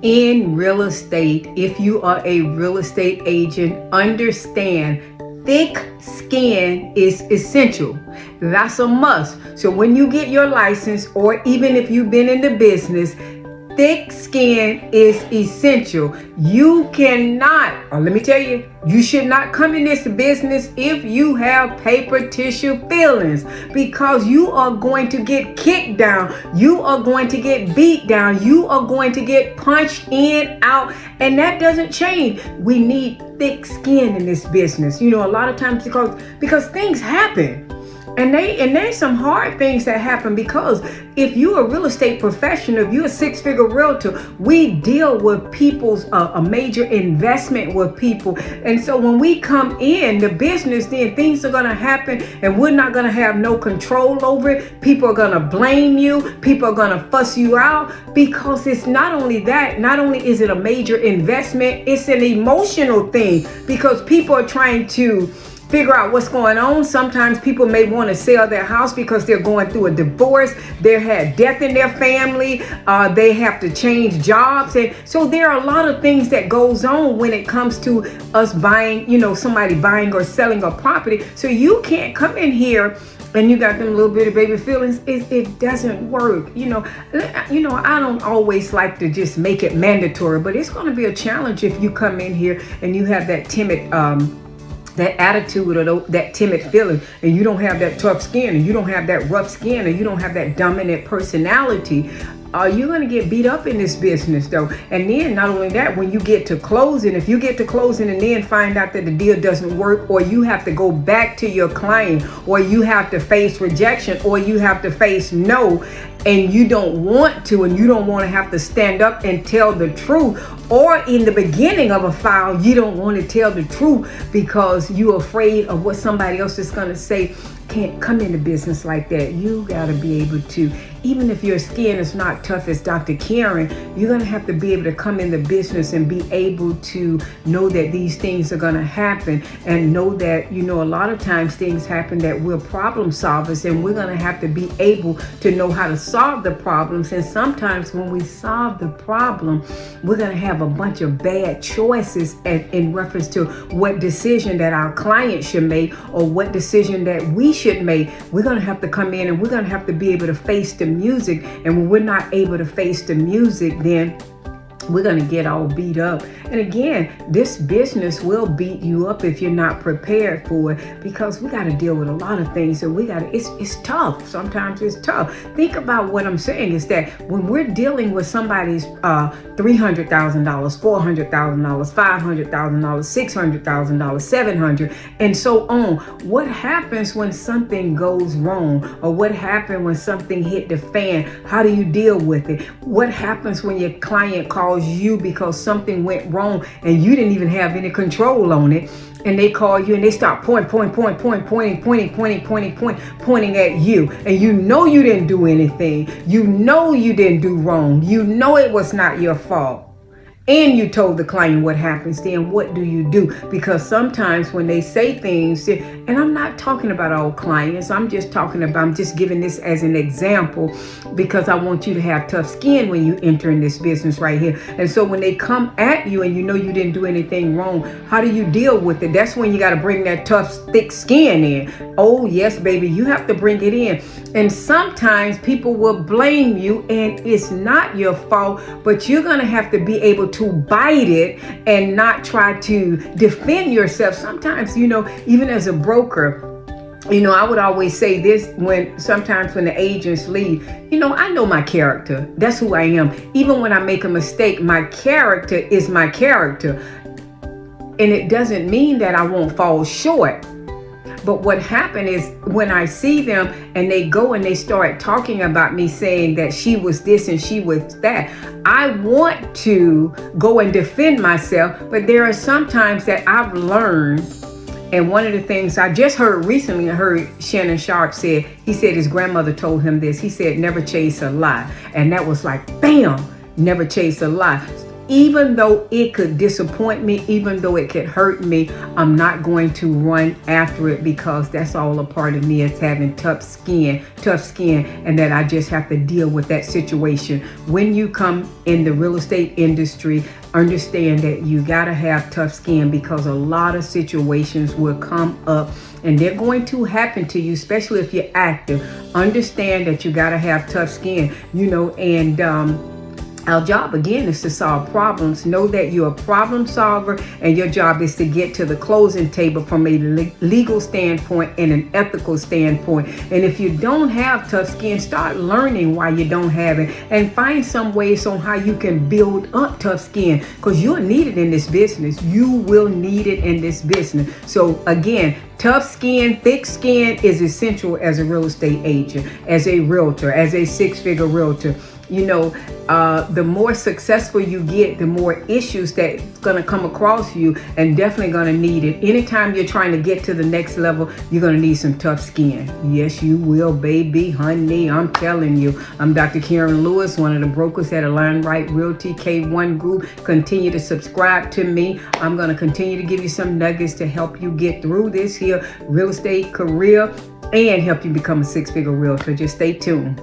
in real estate, if you are a real estate agent, understand thick skin is essential. That's a must. So when you get your license, or even if you've been in the business, thick skin is essential. You cannot, or let me tell you, you should not come in this business if you have paper tissue feelings, because you are going to get kicked down. You are going to get beat down. You are going to get punched in, out, and that doesn't change. We need thick skin in this business. A lot of times because things happen. And there's some hard things that happen, because if you're a real estate professional, if you're a six-figure realtor, we deal with people's a major investment with people. And so when we come in the business, then things are going to happen and we're not going to have no control over it. People are going to blame you. People are going to fuss you out, because it's not only that, not only is it a major investment, it's an emotional thing, because people are trying to figure out what's going on. Sometimes people may want to sell their house because they're going through a divorce. They had death in their family. They have to change jobs. And so there are a lot of things that goes on when it comes to us buying, somebody buying or selling a property. So you can't come in here and you got them little bitty baby feelings. It doesn't work. I don't always like to just make it mandatory, but it's going to be a challenge if you come in here and you have that timid, that attitude or that timid feeling, and you don't have that tough skin, and you don't have that rough skin, and you don't have that dominant personality. You're going to get beat up in this business, though. And then not only that, when you get to closing, if you get to closing and then find out that the deal doesn't work, or you have to go back to your client, or you have to face rejection, or you have to face no, and you don't want to, and you don't want to have to stand up and tell the truth, or in the beginning of a file, you don't want to tell the truth because you're afraid of what somebody else is going to say. Can't come into business like that. You got to be able to, even if your skin is not tough as Dr. Karen, you're going to have to be able to come into business and be able to know that these things are going to happen, and know that, a lot of times things happen that we're problem solvers, and we're going to have to be able to know how to solve the problems. And sometimes when we solve the problem, we're going to have a bunch of bad choices in reference to what decision that our client should make, or what decision that we should make. We're going to have to come in and we're going to have to be able to face the music. And when we're not able to face the music, then we're going to get all beat up. And again, this business will beat you up if you're not prepared for it, because we got to deal with a lot of things, and it's tough. Sometimes it's tough. Think about what I'm saying is that when we're dealing with somebody's $300,000, $400,000, $500,000, $600,000, $700,000, and so on, what happens when something goes wrong, or what happened when something hit the fan? How do you deal with it? What happens when your client calls you because something went wrong and you didn't even have any control on it, and they call you and they start pointing at you, and you didn't do anything, you didn't do wrong, it was not your fault, and you told the client what happens, then what do you do? Because sometimes when they say things, and I'm not talking about all clients, I'm just giving this as an example, because I want you to have tough skin when you enter in this business right here. And so when they come at you and you didn't do anything wrong, how do you deal with it? That's when you got to bring that tough, thick skin in. Oh, yes, baby, you have to bring it in. And sometimes people will blame you, and it's not your fault, but you're going to have to be able to bite it and not try to defend yourself. Sometimes, even as a broker, I would always say this sometimes when the agents leave, I know my character. That's who I am. Even when I make a mistake, my character is my character. And it doesn't mean that I won't fall short. But what happened is when I see them and they go and they start talking about me, saying that she was this and she was that, I want to go and defend myself. But there are some times that I've learned. And one of the things I just heard recently, I heard Shannon Sharp said, he said his grandmother told him this. He said, never chase a lie. And that was like, bam, never chase a lie. even though it could disappoint me, even though it could hurt me, I'm not going to run after it, because that's all a part of me is having tough skin, and that I just have to deal with that situation. When you come in the real estate industry, understand that you got to have tough skin, because a lot of situations will come up and they're going to happen to you, especially if you're active. Understand that you got to have tough skin, and our job, again, is to solve problems. Know that you're a problem solver, and your job is to get to the closing table from a legal standpoint and an ethical standpoint. And if you don't have tough skin, start learning why you don't have it, and find some ways on how you can build up tough skin, because you'll need it in this business. You will need it in this business. So again, tough skin, thick skin is essential as a real estate agent, as a realtor, as a six-figure realtor. The more successful you get, the more issues that's going to come across you, and definitely going to need it. Anytime you're trying to get to the next level, you're going to need some tough skin. Yes, you will, baby, honey. I'm telling you. I'm Dr. Karen Lewis, one of the brokers at Align Right Realty K1 Group. Continue to subscribe to me. I'm going to continue to give you some nuggets to help you get through this here real estate career and help you become a six-figure realtor. Just stay tuned.